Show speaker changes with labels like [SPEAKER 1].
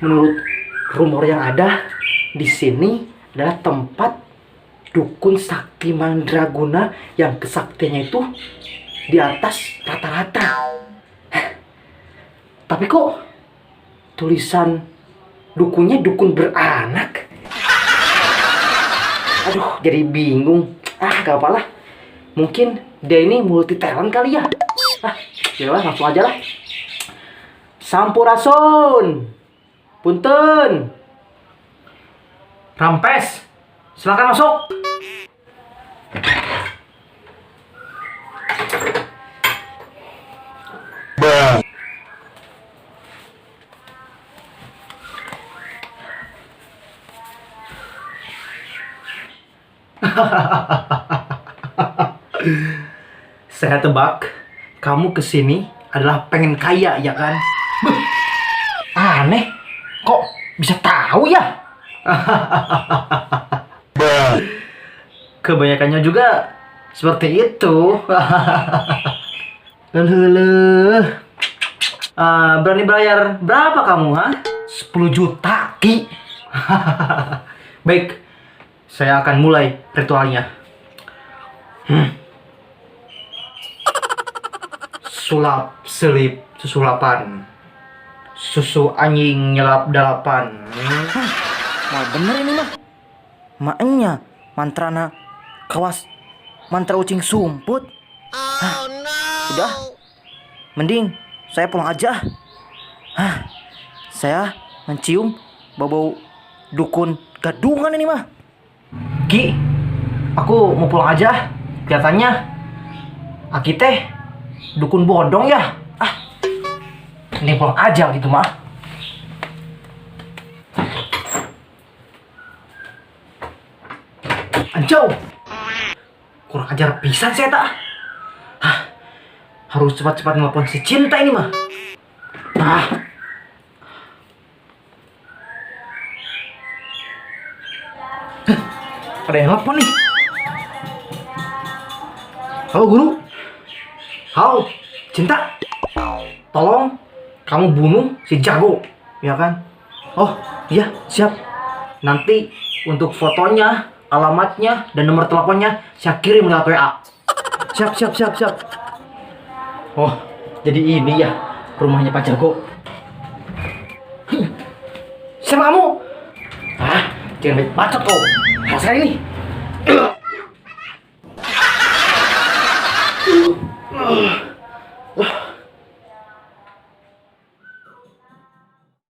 [SPEAKER 1] menurut rumor yang ada di sini adalah tempat dukun sakti mandraguna yang kesaktiannya itu di atas rata-rata. Tapi kok tulisan dukunnya dukun beranak? Aduh, jadi bingung. Gak apalah. Mungkin dia ini multi talent kali ya. Yalah, langsung aja lah. Sampurasun. Punten. Rampes, silakan masuk. Saya tebak kamu kesini adalah pengen kaya, ya kan? Aneh, kok bisa tahu ya? Kebanyakannya juga seperti itu. Berani bayar berapa kamu, ha? 10 juta, Ki. Baik, saya akan mulai ritualnya. Sulap selip susulapan, susu anjing nyelap dalapan.
[SPEAKER 2] Mal bener ini mah. Maknya mantrana kawas mantra ucing sumput. Udah, mending saya pulang aja. Saya mencium bau dukun gadungan ini mah.
[SPEAKER 1] Ki, aku mau pulang aja. Kelihatannya Aki teh dukun bodong ya. Ini pulang aja gitu mah. Anjau, kurang ajar pisan saya tak. Harus cepat-cepat nelpon si Cinta ini mah. Ada yang nelpon nih. Halo guru. Halo Cinta. Tolong kamu bunuh si Jago, ya kan? Oh iya, siap. Nanti untuk fotonya, alamatnya, dan nomor teleponnya saya kirim lewat WA. Siap. Oh, jadi ini ya rumahnya Pak Jago. Siapa kamu? Jangan bacot kau. Rasa ini.